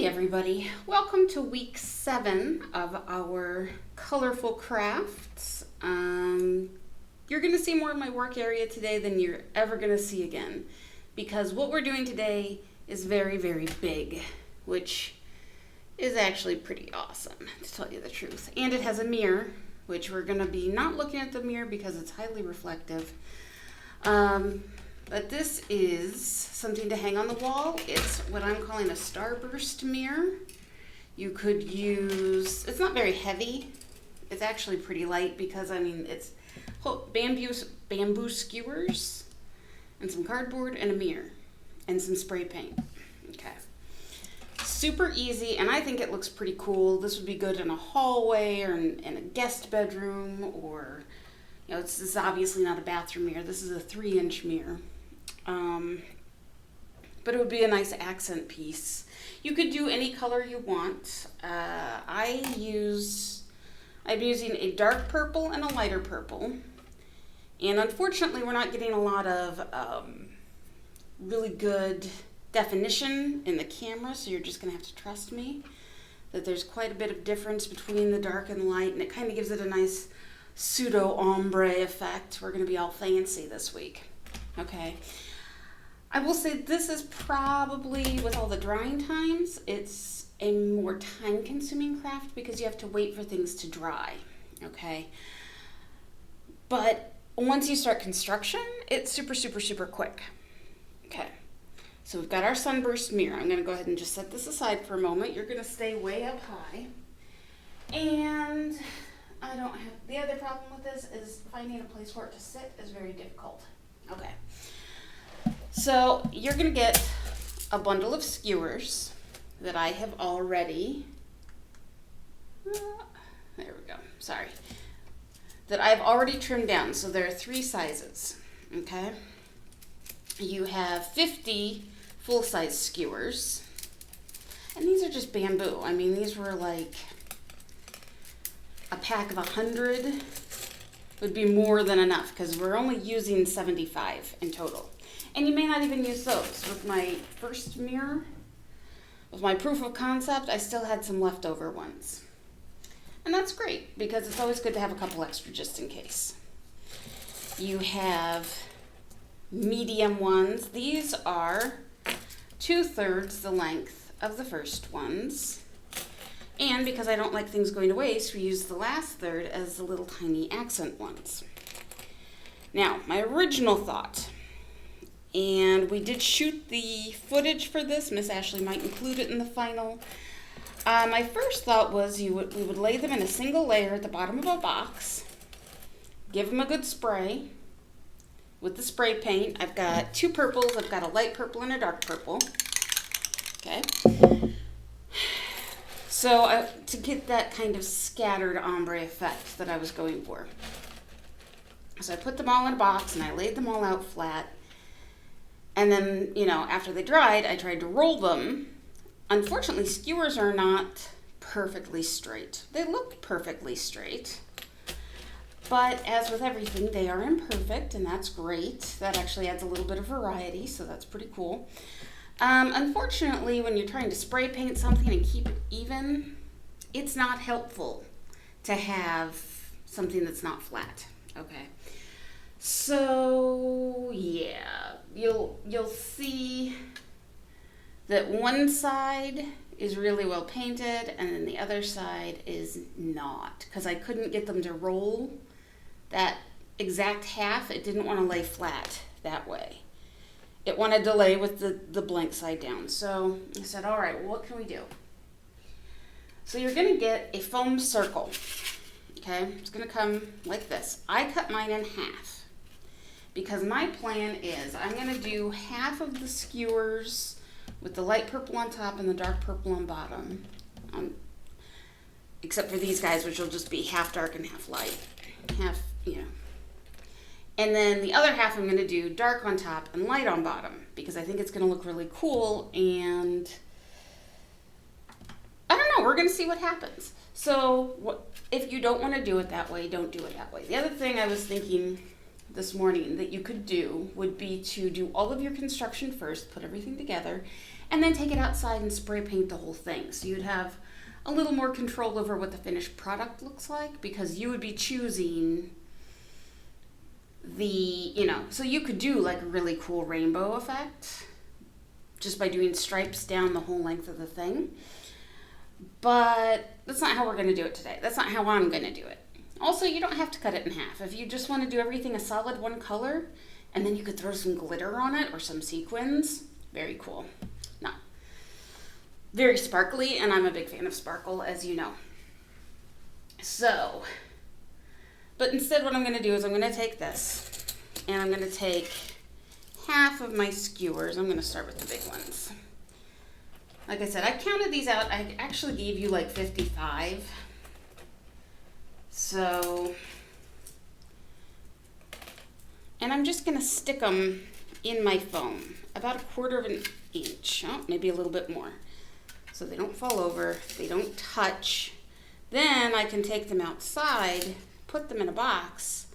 Hey everybody, welcome to week 7 of our colorful crafts. You're going to see more of my work area today than you're ever going to see again, because what we're doing today is very, very big, which is actually pretty awesome, to tell you the truth. And it has a mirror, which we're going to be not looking at the mirror because it's highly reflective. But this is something to hang on the wall. It's what I'm calling a Starburst Mirror. You could use, it's not very heavy. It's actually pretty light because, it's bamboo skewers and some cardboard and a mirror and some spray paint. Okay. Super easy, and I think it looks pretty cool. This would be good in a hallway or in a guest bedroom, or, this is obviously not a bathroom mirror. This is a 3-inch mirror. But it would be a nice accent piece. You could do any color you want. I'm using a dark purple and a lighter purple. And unfortunately, we're not getting a lot of really good definition in the camera, so you're just going to have to trust me that there's quite a bit of difference between the dark and the light, and it kind of gives it a nice pseudo ombre effect. We're going to be all fancy this week. Okay. I will say this is probably, with all the drying times, it's a more time-consuming craft because you have to wait for things to dry, okay? But once you start construction, it's super, super, super quick. Okay, so we've got our sunburst mirror. I'm going to go ahead and just set this aside for a moment. You're going to stay way up high. And the other problem with this is finding a place for it to sit is very difficult. Okay. So you're going to get a bundle of skewers that I have already, that I've already trimmed down. So there are 3 sizes, okay? You have 50 full-size skewers, and these are just bamboo. These were like a pack of 100 would be more than enough because we're only using 75 in total. And you may not even use those. With my first mirror, with my proof of concept, I still had some leftover ones. And that's great because it's always good to have a couple extra just in case. You have medium ones. These are 2/3 the length of the first ones. And because I don't like things going to waste, we use the last third as the little tiny accent ones. Now, my original thought, and we did shoot the footage for this. Miss Ashley might include it in the final. My first thought was we would lay them in a single layer at the bottom of a box, give them a good spray with the spray paint. I've got 2 purples. I've got a light purple and a dark purple. Okay. So to get that kind of scattered ombre effect that I was going for. So I put them all in a box and I laid them all out flat. And then, after they dried, I tried to roll them. Unfortunately, skewers are not perfectly straight. They look perfectly straight. But as with everything, they are imperfect, and that's great. That actually adds a little bit of variety, so that's pretty cool. Unfortunately, when you're trying to spray paint something and keep it even, it's not helpful to have something that's not flat, okay? So, yeah, you'll see that one side is really well painted and then the other side is not, because I couldn't get them to roll that exact half. It didn't want to lay flat that way. It wanted to lay with the blank side down. So I said, all right, well, what can we do? So you're going to get a foam circle, okay? It's going to come like this. I cut mine in half because my plan is I'm going to do half of the skewers with the light purple on top and the dark purple on bottom, except for these guys, which will just be half dark and half light, And then the other half I'm going to do dark on top and light on bottom because I think it's going to look really cool, and I don't know, we're going to see what happens. So if you don't want to do it that way, don't do it that way. The other thing I was thinking this morning that you could do would be to do all of your construction first, put everything together, and then take it outside and spray paint the whole thing. So you'd have a little more control over what the finished product looks like, because you would be choosing the, you know, so you could do like a really cool rainbow effect just by doing stripes down the whole length of the thing. But that's not how we're going to do it today. That's not how I'm going to do it. Also, you don't have to cut it in half. If you just want to do everything a solid one color, and then you could throw some glitter on it or some sequins, very cool. No. Very sparkly, and I'm a big fan of sparkle, as you know. So, but instead what I'm going to do is I'm going to take this, and I'm going to take half of my skewers. I'm going to start with the big ones. Like I said, I counted these out. I actually gave you like 55. So, and I'm just going to stick them in my foam, about 1/4 of an inch, oh, maybe a little bit more, so they don't fall over, they don't touch. Then I can take them outside, put them in a box,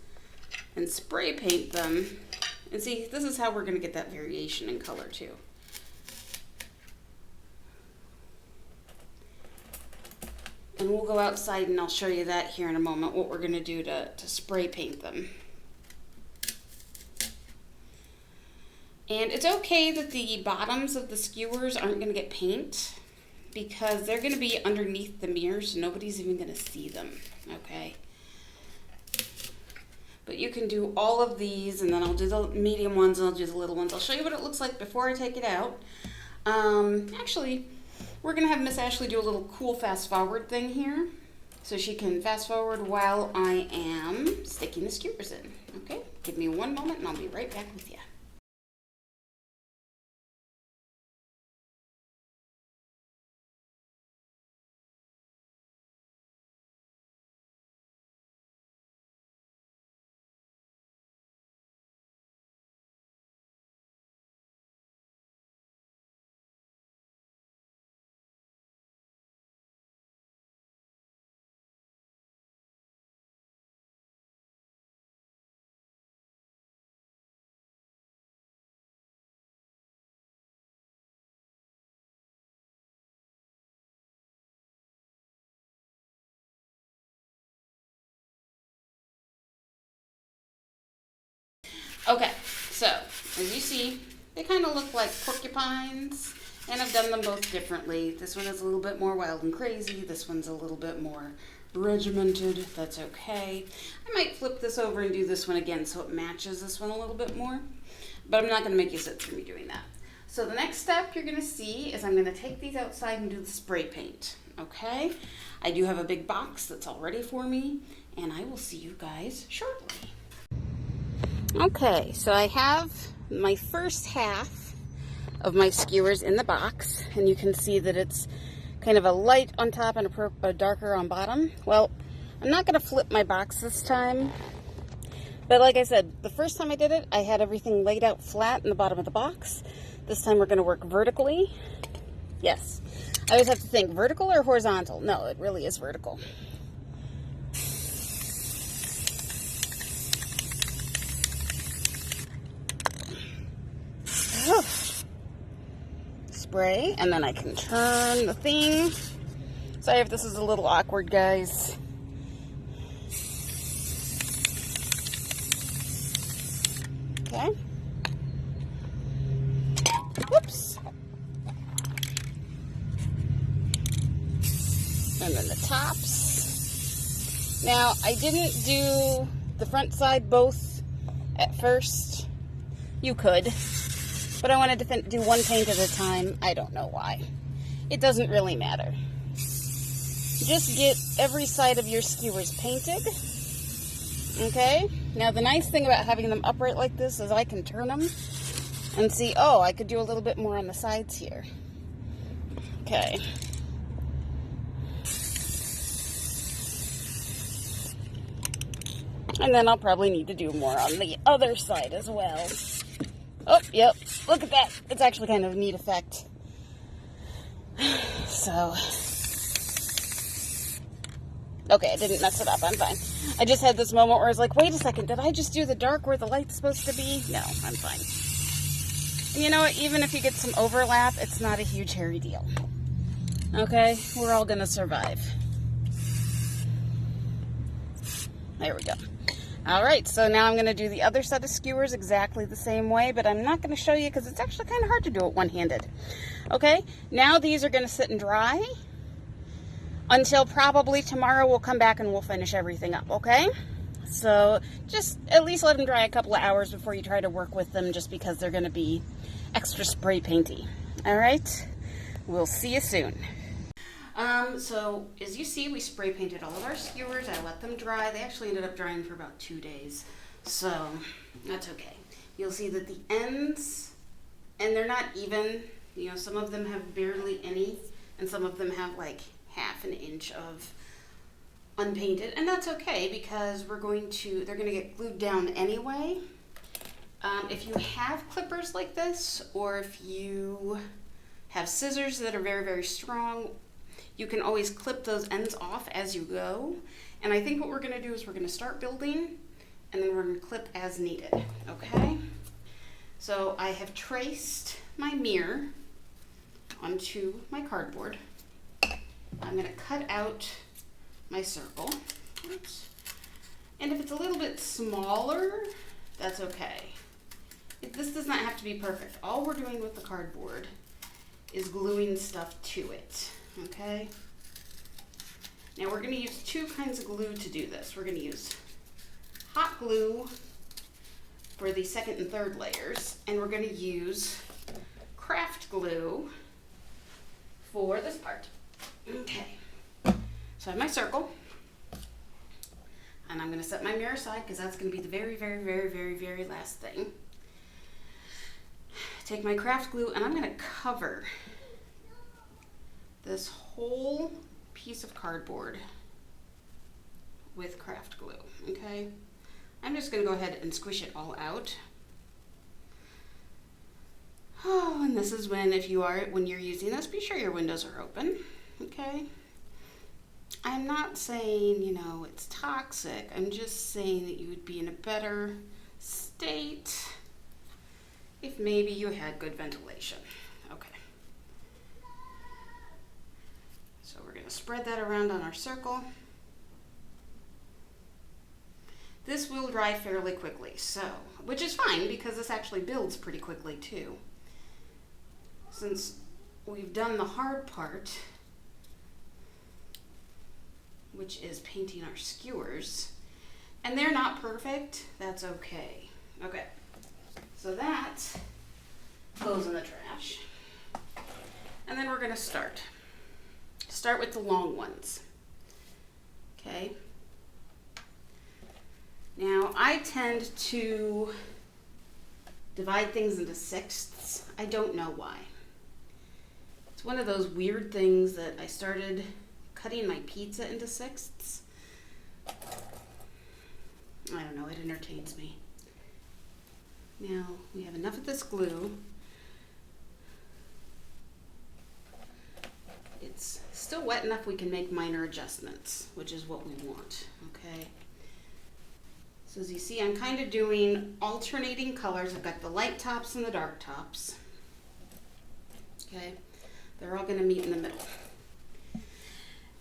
and spray paint them. And see, this is how we're going to get that variation in color too. And we'll go outside and I'll show you that here in a moment, what we're going to do to spray paint them. And it's okay that the bottoms of the skewers aren't going to get paint, because they're going to be underneath the mirror, so nobody's even going to see them, okay? But you can do all of these, and then I'll do the medium ones and I'll do the little ones. I'll show you what it looks like before I take it out. Actually, we're going to have Miss Ashley do a little cool fast forward thing here, so she can fast forward while I am sticking the skewers in. Okay, give me one moment and I'll be right back with you. Okay, so as you see, they kind of look like porcupines, and I've done them both differently. This one is a little bit more wild and crazy. This one's a little bit more regimented. That's okay. I might flip this over and do this one again so it matches this one a little bit more, but I'm not going to make you sit through me doing that. So the next step you're going to see is I'm going to take these outside and do the spray paint, okay? I do have a big box that's all ready for me, and I will see you guys shortly. Okay, so I have my first half of my skewers in the box, and you can see that it's kind of a light on top and a darker on bottom. Well, I'm not going to flip my box this time, but like I said, the first time I did it, I had everything laid out flat in the bottom of the box. This time we're going to work vertically. Yes, I always have to think vertical or horizontal. No, it really is vertical. Spray, and then I can turn the thing. Sorry if this is a little awkward, guys. Okay. Whoops. And then the tops. Now, I didn't do the front side both at first. You could. But I wanted to do one paint at a time. I don't know why. It doesn't really matter. Just get every side of your skewers painted. Okay? Now the nice thing about having them upright like this is I can turn them and see, oh, I could do a little bit more on the sides here. Okay. And then I'll probably need to do more on the other side as well. Oh, yep. Look at that. It's actually kind of a neat effect. So. Okay, I didn't mess it up. I'm fine. I just had this moment where I was like, wait a second. Did I just do the dark where the light's supposed to be? No, I'm fine. And you know what? Even if you get some overlap, it's not a huge hairy deal. Okay? We're all gonna survive. There we go. All right, so now I'm gonna do the other set of skewers exactly the same way, but I'm not gonna show you because it's actually kind of hard to do it one-handed. Okay? Now these are gonna sit and dry until probably tomorrow. We'll come back and we'll finish everything up, okay? So just at least let them dry a couple of hours before you try to work with them, just because they're gonna be extra spray painty. All right? We'll see you soon. So as you see, we spray painted all of our skewers. I let them dry. They actually ended up drying for about 2 days. So that's okay. You'll see that the ends, and they're not even, you know, some of them have barely any, and some of them have like half an inch of unpainted, and that's okay because they're going to get glued down anyway. If you have clippers like this, or if you have scissors that are very, very strong, you can always clip those ends off as you go. And I think what we're gonna do is we're gonna start building, and then we're gonna clip as needed, okay? So I have traced my mirror onto my cardboard. I'm gonna cut out my circle. Oops. And if it's a little bit smaller, that's okay. This does not have to be perfect. All we're doing with the cardboard is gluing stuff to it, okay? Now we're gonna use 2 kinds of glue to do this. We're gonna use hot glue for the second and third layers, and we're gonna use craft glue for this part. Okay, so I have my circle, and I'm gonna set my mirror aside because that's gonna be the very, very, very, very, very last thing. Take my craft glue, and I'm gonna cover this whole piece of cardboard with craft glue, okay? I'm just gonna go ahead and squish it all out. Oh, and this is when, when you're using this, be sure your windows are open, okay? I'm not saying, you know, it's toxic. I'm just saying that you would be in a better state if maybe you had good ventilation. Okay. So we're gonna spread that around on our circle. This will dry fairly quickly, so, which is fine because this actually builds pretty quickly too. Since we've done the hard part, which is painting our skewers, and they're not perfect, that's okay. Okay, so that goes in the trash. And then we're gonna start with the long ones, okay? Now, I tend to divide things into sixths. I don't know why. It's one of those weird things that I started cutting my pizza into sixths. I don't know, it entertains me. Now, we have enough of this glue. It's still wet enough we can make minor adjustments, which is what we want, okay? So as you see, I'm kind of doing alternating colors. I've got the light tops and the dark tops. Okay, they're all gonna meet in the middle.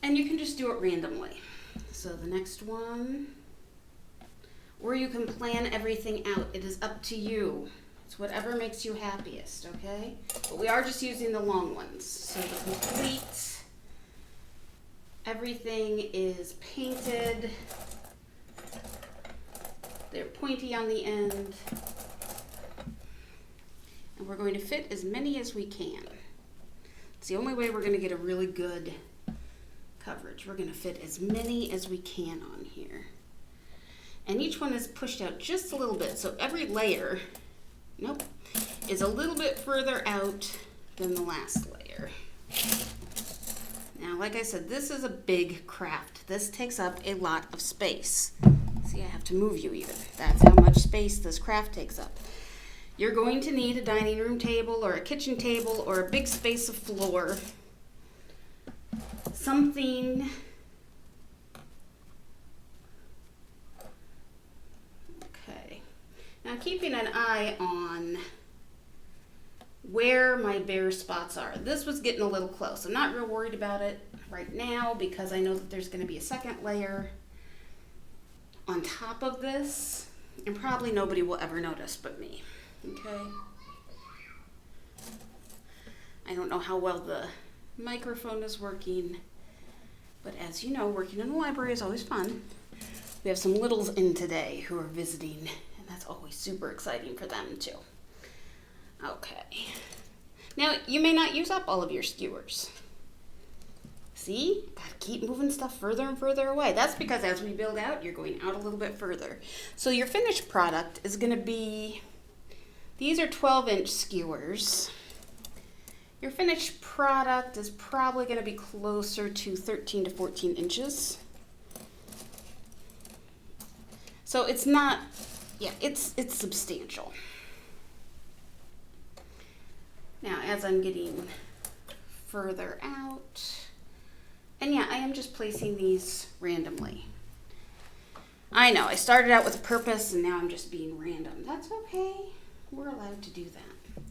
And you can just do it randomly. So the next one, or you can plan everything out. It is up to you. It's whatever makes you happiest, okay? But we are just using the long ones. So the complete, everything is painted. They're pointy on the end. And we're going to fit as many as we can. It's the only way we're going to get a really good coverage. We're going to fit as many as we can on here. And each one is pushed out just a little bit. So every layer, is a little bit further out than the last layer. Now, like I said, this is a big craft. This takes up a lot of space. See, I have to move you even. That's how much space this craft takes up. You're going to need a dining room table or a kitchen table or a big space of floor. Something. Okay. Now, keeping an eye on where my bare spots are. This was getting a little close. I'm not real worried about it right now because I know that there's going to be a second layer on top of this, and probably nobody will ever notice but me. Okay. I don't know how well the microphone is working, but as you know, working in the library is always fun. We have some littles in today who are visiting, and that's always super exciting for them too. Okay. Now, you may not use up all of your skewers. See? Gotta keep moving stuff further and further away. That's because as we build out, you're going out a little bit further. So your finished product is gonna be, these are 12-inch skewers. Your finished product is probably gonna be closer to 13 to 14 inches. So it's not, yeah, it's substantial. Now, as I'm getting further out, and yeah, I am just placing these randomly. I know, I started out with a purpose and now I'm just being random. That's okay, we're allowed to do that.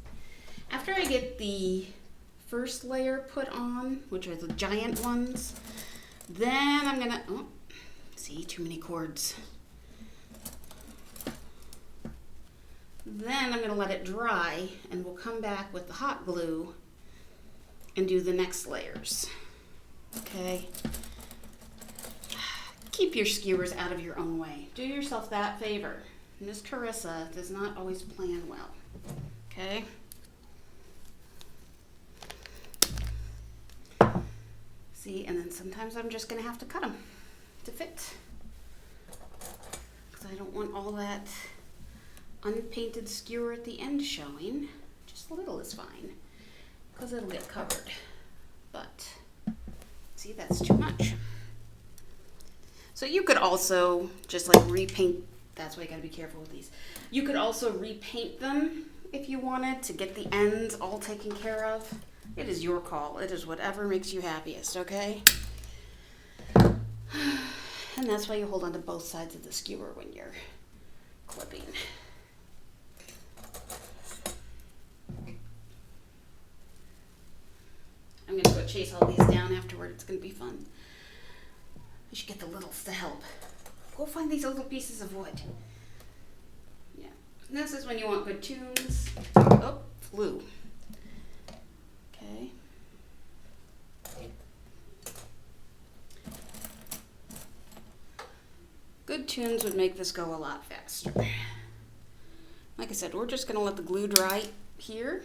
After I get the first layer put on, which are the giant ones, then I'm gonna, oh, see, too many cords. Then I'm going to let it dry and we'll come back with the hot glue and do the next layers. Okay? Keep your skewers out of your own way. Do yourself that favor. Miss Karissa does not always plan well. Okay? See, and then sometimes I'm just going to have to cut them to fit. Because I don't want all that unpainted skewer at the end showing. Just a little is fine because it'll get covered, but see, that's too much. So you could also just like repaint. That's why you got to be careful with these. You could also repaint them if you wanted to get the ends all taken care of. It is your call. It is whatever makes you happiest, okay? And that's why you hold on to both sides of the skewer when you're clipping. I'm going to go chase all these down afterward. It's going to be fun. I should get the littles to help. Go find these little pieces of wood. Yeah. And this is when you want good tunes. Oh, flew. Okay. Good tunes would make this go a lot faster. Like I said, we're just going to let the glue dry here.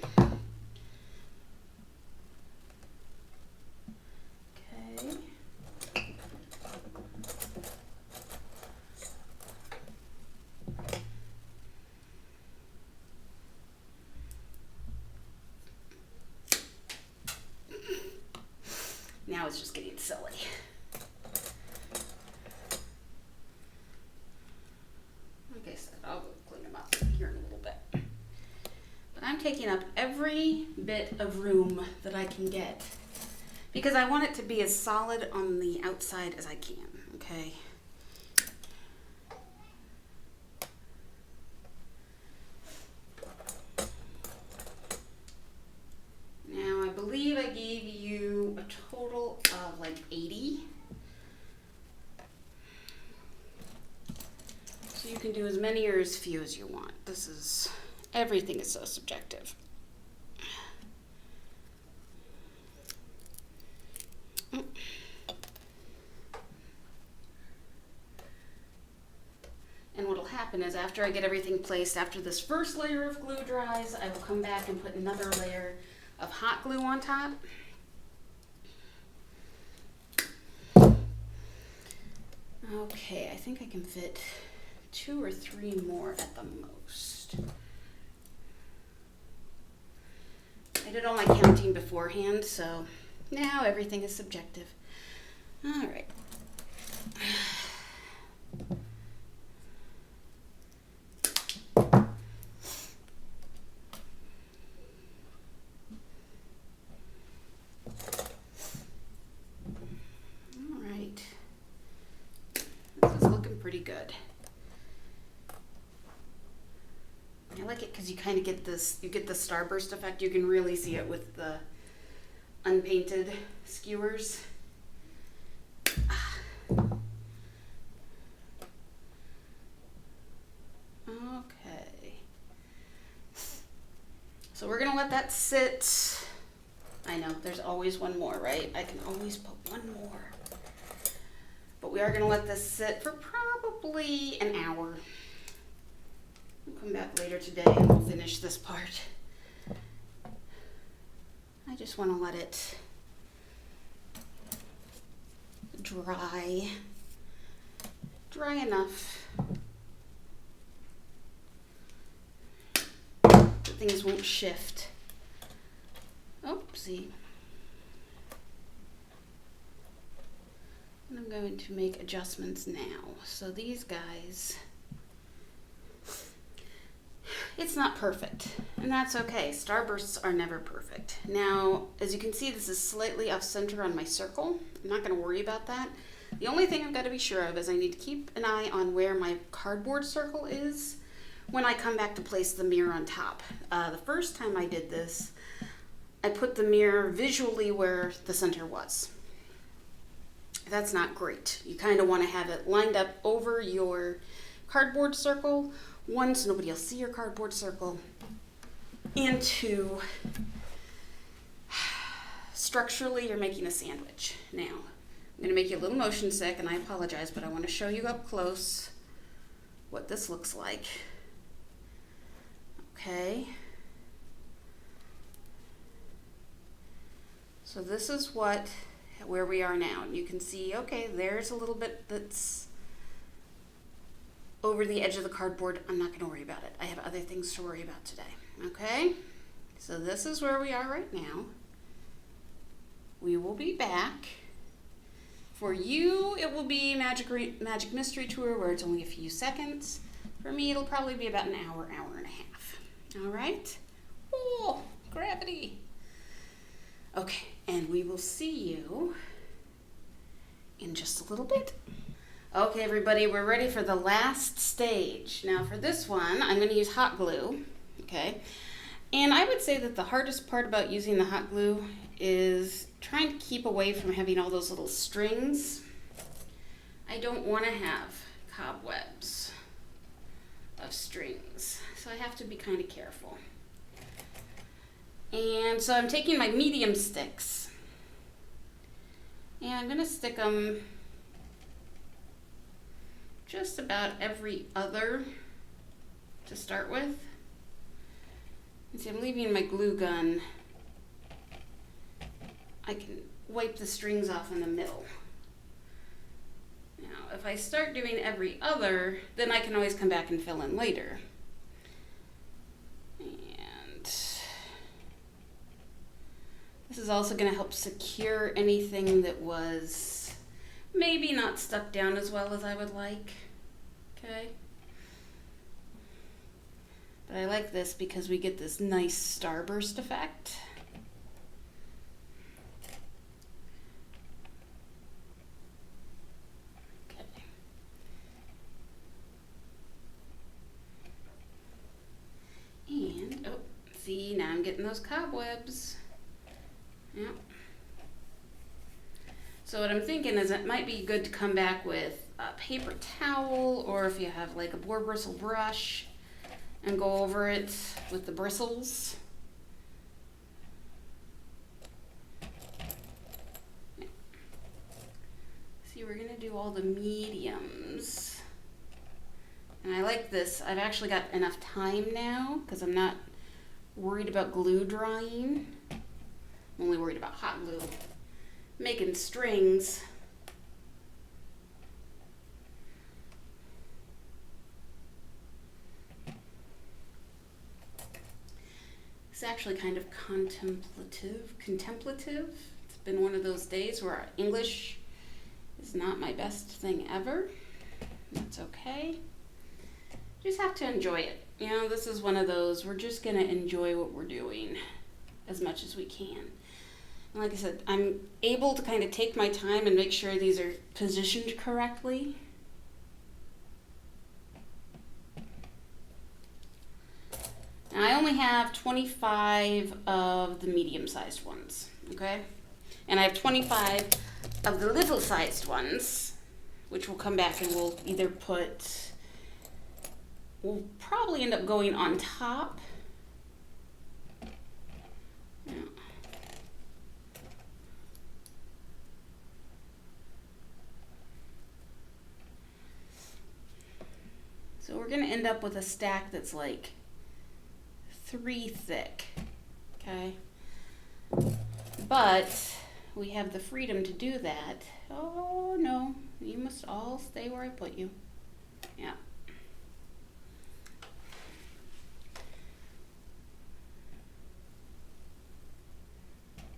Now it's just getting silly. Like I said, I'll go clean them up here in a little bit. But I'm taking up every bit of room that I can get because I want it to be as solid on the outside as I can, okay? Now, I believe I gave you a total of like 80. So you can do as many or as few as you want. This is, everything is so subjective. And what'll happen is after I get everything placed, after this first layer of glue dries, I will come back and put another layer of hot glue on top. Okay, I think I can fit 2 or 3 more at the most. I did all my counting beforehand, so now everything is subjective. All right. Pretty good. I like it because you kind kind of get this, you get the starburst effect. You can really see it with the unpainted skewers. Okay. So we're gonna let that sit. I know, there's always one more, right? I can always put one more. But we are gonna let this sit for probably an hour. We'll come back later today and we'll finish this part. I just wanna let it dry enough that things won't shift. Oopsie. And I'm going to make adjustments now. So these guys, it's not perfect, and that's okay. Starbursts are never perfect. Now, as you can see, this is slightly off center on my circle. I'm not going to worry about that. The only thing I've got to be sure of is I need to keep an eye on where my cardboard circle is when I come back to place the mirror on top. The first time I did this, I put the mirror visually where the center was. That's not great. You kind of want to have it lined up over your cardboard circle. One, so nobody will see your cardboard circle. And two, structurally, you're making a sandwich. Now, I'm going to make you a little motion sick, and I apologize, but I want to show you up close what this looks like. Okay. So this is where we are now. And you can see, okay, there's a little bit that's over the edge of the cardboard. I'm not going to worry about it. I have other things to worry about today. Okay? So this is where we are right now. We will be back. For you, it will be Magic Mystery Tour, where it's only a few seconds. For me, it'll probably be about an hour and a half. All right? Oh, gravity. Okay, and we will see you in just a little bit. Okay, everybody, we're ready for the last stage. Now, for this one, I'm going to use hot glue, okay? And I would say that the hardest part about using the hot glue is trying to keep away from having all those little strings. I don't want to have cobwebs of strings, so I have to be kind of careful. And so I'm taking my medium sticks, and I'm going to stick them just about every other to start with. And see, I'm leaving my glue gun. I can wipe the strings off in the middle. Now, if I start doing every other, then I can always come back and fill in later. And this is also going to help secure anything that was maybe not stuck down as well as I would like. Okay? But I like this because we get this nice starburst effect. Okay. And, oh, see, now I'm getting those cobwebs. Yep. So what I'm thinking is it might be good to come back with a paper towel, or if you have like a boar bristle brush, and go over it with the bristles. See, we're gonna do all the mediums. And I like this. I've actually got enough time now because I'm not worried about glue drying. I'm only worried about hot glue. Making strings. It's actually kind of contemplative. It's been one of those days where English is not my best thing ever. That's okay. Just have to enjoy it. You know, this is one of those, we're just gonna enjoy what we're doing as much as we can. And like I said, I'm able to kind of take my time and make sure these are positioned correctly. Now I only have 25 of the medium-sized ones, okay? And I have 25 of the little-sized ones, which will come back and we'll either put, we'll probably end up going on top. Yeah. So we're gonna end up with a stack that's like 3 thick, okay? But we have the freedom to do that. Oh no, you must all stay where I put you. Yeah.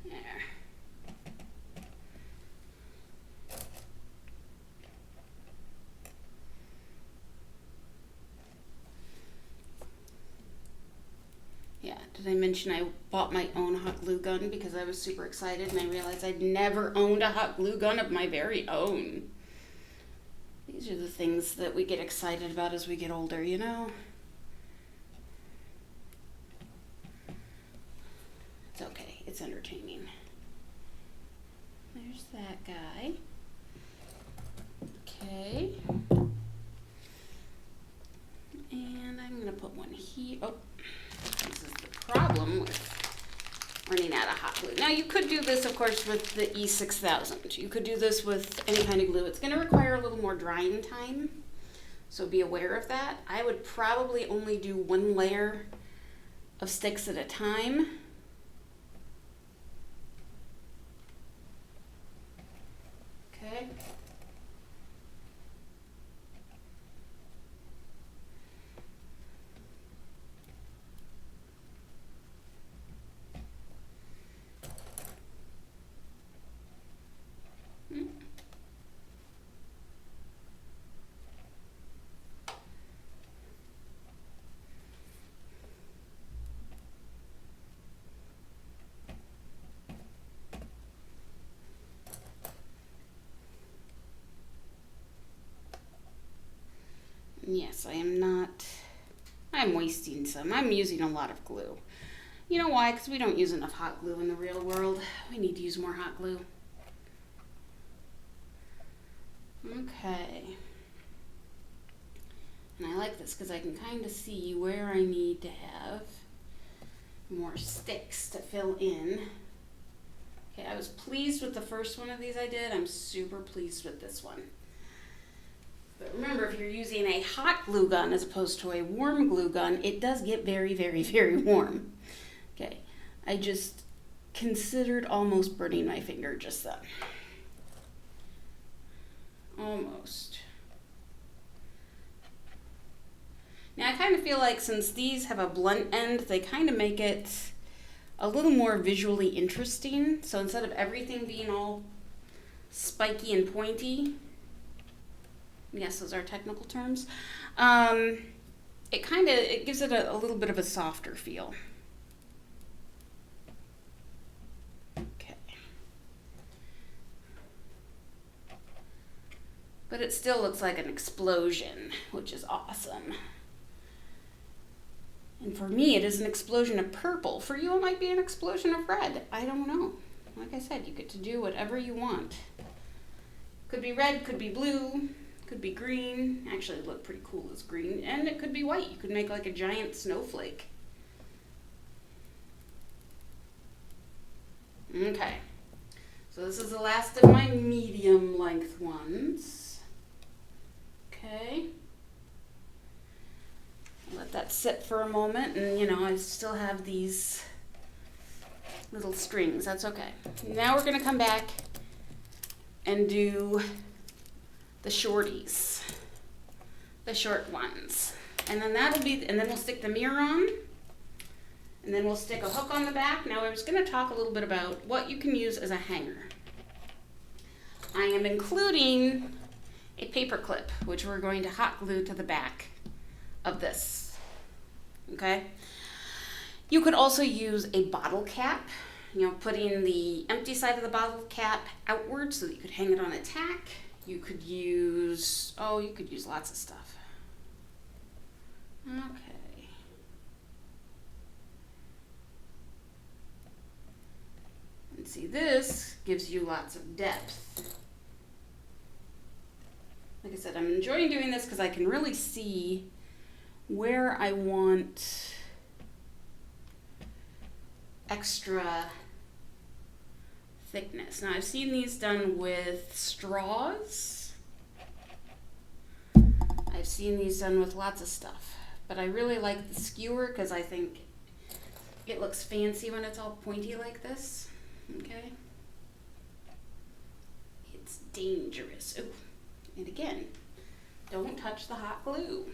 There. Yeah, did I mention I bought my own hot glue gun because I was super excited and I realized I'd never owned a hot glue gun of my very own. These are the things that we get excited about as we get older, you know? It's okay, it's entertaining. There's that guy. Okay. And I'm gonna put one here. Oh. This is the problem with running out of hot glue. Now you could do this, of course, with the E6000. You could do this with any kind of glue. It's going to require a little more drying time, so be aware of that. I would probably only do 1 layer of sticks at a time. Okay. Yes, I'm wasting some. I'm using a lot of glue. You know why? Because we don't use enough hot glue in the real world. We need to use more hot glue. Okay. And I like this because I can kind of see where I need to have more sticks to fill in. Okay, I was pleased with the first one of these I did. I'm super pleased with this one. But remember, if you're using a hot glue gun as opposed to a warm glue gun, it does get very, very, very warm. Okay, I just considered almost burning my finger just then. Almost. Now I kind of feel like since these have a blunt end, they kind of make it a little more visually interesting. So instead of everything being all spiky and pointy, yes, those are technical terms, it gives it a little bit of a softer feel. Okay. But it still looks like an explosion, which is awesome. And for me, it is an explosion of purple. For you, it might be an explosion of red. I don't know. Like I said, you get to do whatever you want. Could be red, could be blue, could be green. Actually, it looked pretty cool as green. And it could be white. You could make like a giant snowflake. Okay. So this is the last of my medium length ones. Okay. Let that sit for a moment, and I still have these little strings. That's okay. Now we're gonna come back and do the shorties, the short ones, and then then we'll stick the mirror on, and then we'll stick a hook on the back. Now I was gonna talk a little bit about what you can use as a hanger. I am including a paper clip, which we're going to hot glue to the back of this, okay? You could also use a bottle cap, putting the empty side of the bottle cap outward so that you could hang it on a tack. You could use lots of stuff. Okay. And see, this gives you lots of depth. Like I said, I'm enjoying doing this because I can really see where I want extra thickness. Now, I've seen these done with straws. I've seen these done with lots of stuff. But I really like the skewer because I think it looks fancy when it's all pointy like this. Okay? It's dangerous. Ooh. And again, don't touch the hot glue.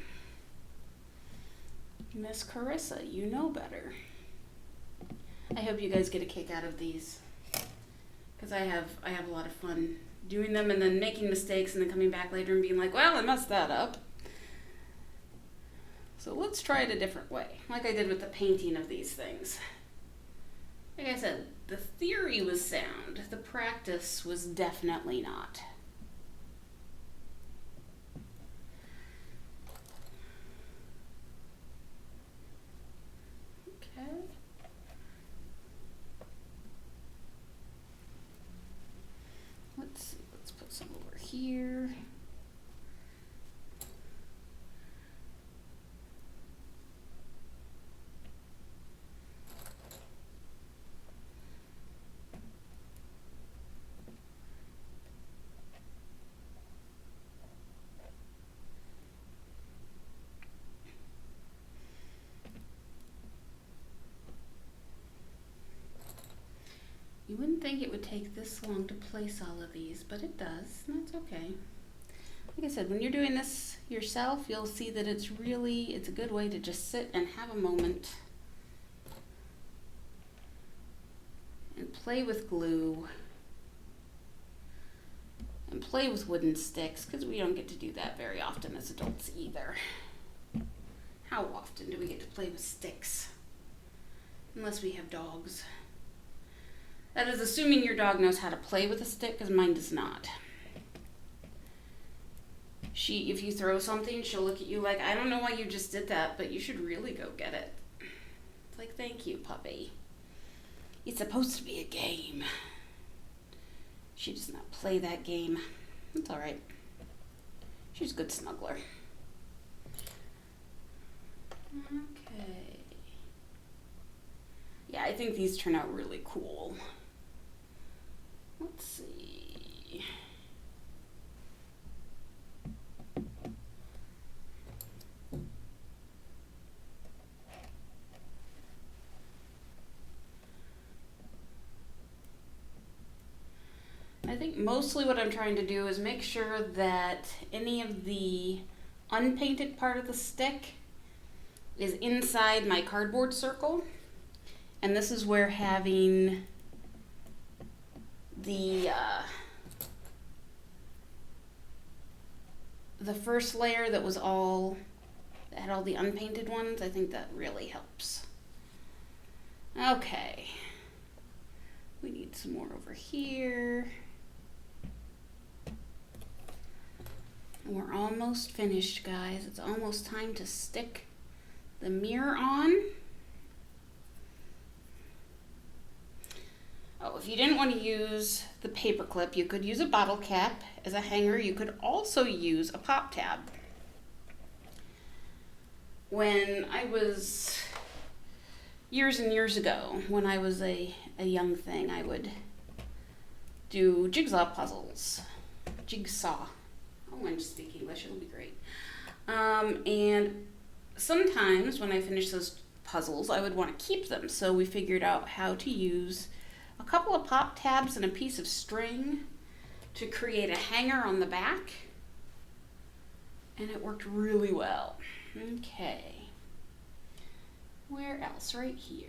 Miss Karissa, you know better. I hope you guys get a kick out of these, because I have a lot of fun doing them and then making mistakes and then coming back later and being like, well, I messed that up. So let's try it a different way, like I did with the painting of these things. Like I said, the theory was sound. The practice was definitely not. Okay. Let's see, let's put some over here. You wouldn't think it would take this long to place all of these, but it does, and that's okay. Like I said, when you're doing this yourself, you'll see that it's a good way to just sit and have a moment and play with glue and play with wooden sticks, because we don't get to do that very often as adults either. How often do we get to play with sticks? Unless we have dogs. That is assuming your dog knows how to play with a stick, because mine does not. If you throw something, she'll look at you like, I don't know why you just did that, but you should really go get it. It's like, thank you, puppy. It's supposed to be a game. She does not play that game. It's all right. She's a good snuggler. Okay. Yeah, I think these turn out really cool. Let's see. I think mostly what I'm trying to do is make sure that any of the unpainted part of the stick is inside my cardboard circle. And this is where having the first layer that had all the unpainted ones, I think that really helps. Okay. We need some more over here. We're almost finished, guys. It's almost time to stick the mirror on. Oh, if you didn't want to use the paper clip, you could use a bottle cap as a hanger. You could also use a pop tab. When I was, years and years ago, when I was a young thing, I would do jigsaw puzzles. Jigsaw. Oh, I'm just speaking English, it'll be great. And sometimes when I finished those puzzles, I would want to keep them. So we figured out how to use a couple of pop tabs and a piece of string to create a hanger on the back. And it worked really well. Okay. Where else? Right here.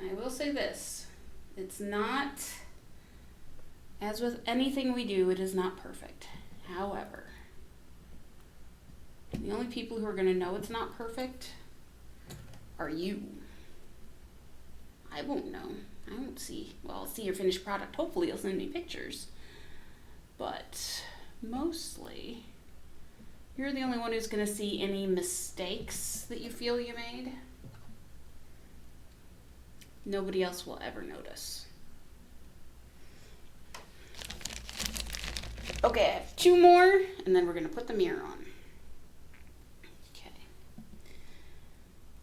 I will say this, it's not, as with anything we do, it is not perfect. However, the only people who are going to know it's not perfect are you. I won't know. I won't see. Well, I'll see your finished product. Hopefully you'll send me pictures. But mostly, You're the only one who's going to see any mistakes that you feel you made. Nobody else will ever notice. Okay, I have 2 more, and then we're going to put the mirror on. Okay.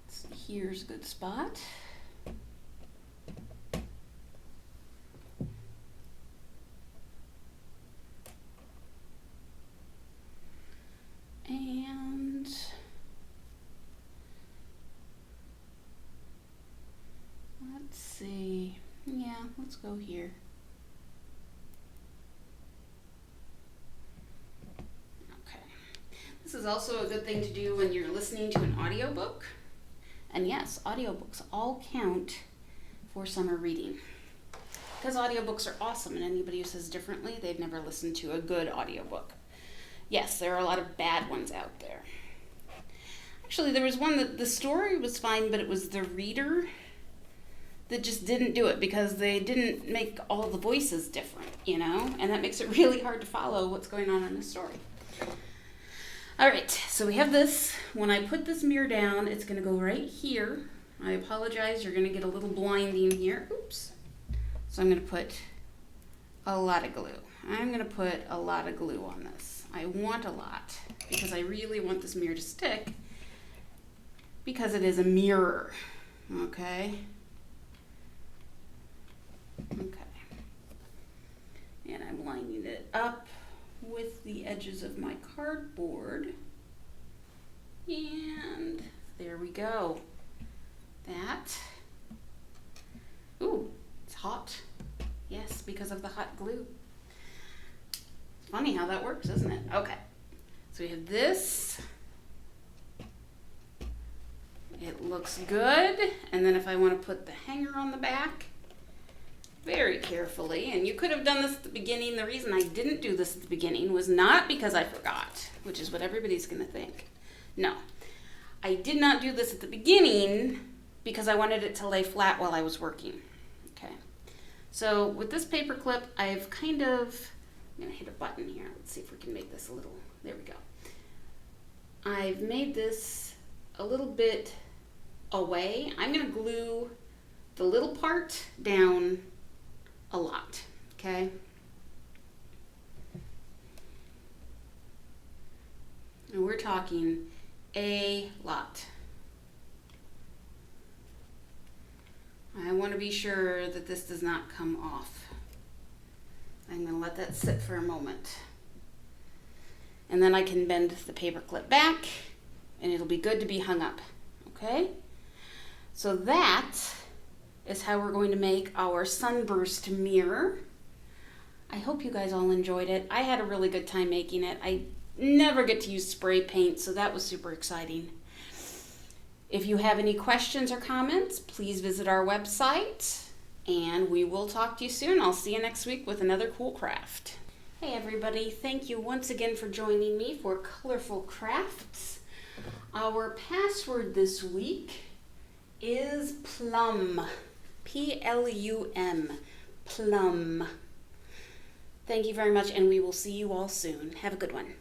So here's a good spot. And let's see. Yeah, let's go here. Okay. This is also a good thing to do when you're listening to an audiobook. And yes, audiobooks all count for summer reading. Because audiobooks are awesome, and anybody who says differently, they've never listened to a good audiobook. Yes, there are a lot of bad ones out there. Actually, there was one that the story was fine, but it was the reader that just didn't do it because they didn't make all the voices different, you know? And that makes it really hard to follow what's going on in the story. All right, so we have this. When I put this mirror down, it's going to go right here. I apologize, you're going to get a little blinding here. Oops. So I'm going to put a lot of glue. I'm going to put a lot of glue on this. I want a lot because I really want this mirror to stick because it is a mirror. Okay? Okay. And I'm lining it up with the edges of my cardboard. And there we go. That. Ooh, it's hot. Yes, because of the hot glue. Funny how that works, isn't it? Okay, so we have this. It looks good. And then if I want to put the hanger on the back, very carefully, and you could have done this at the beginning. The reason I didn't do this at the beginning was not because I forgot, which is what everybody's going to think. No, I did not do this at the beginning because I wanted it to lay flat while I was working. Okay, so with this paper clip, I've kind of... I'm going to hit a button here. Let's see if we can make this a little, there we go. I've made this a little bit away. I'm going to glue the little part down a lot, okay? And we're talking a lot. I want to be sure that this does not come off. I'm going to let that sit for a moment. And then I can bend the paper clip back and it'll be good to be hung up. Okay? So that is how we're going to make our sunburst mirror. I hope you guys all enjoyed it. I had a really good time making it. I never get to use spray paint, so that was super exciting. If you have any questions or comments, please visit our website. And we will talk to you soon. I'll see you next week with another cool craft. Hey everybody, thank you once again for joining me for Colorful Crafts. Our password this week is plum. P-L-U-M. Plum. Thank you very much, and we will see you all soon. Have a good one.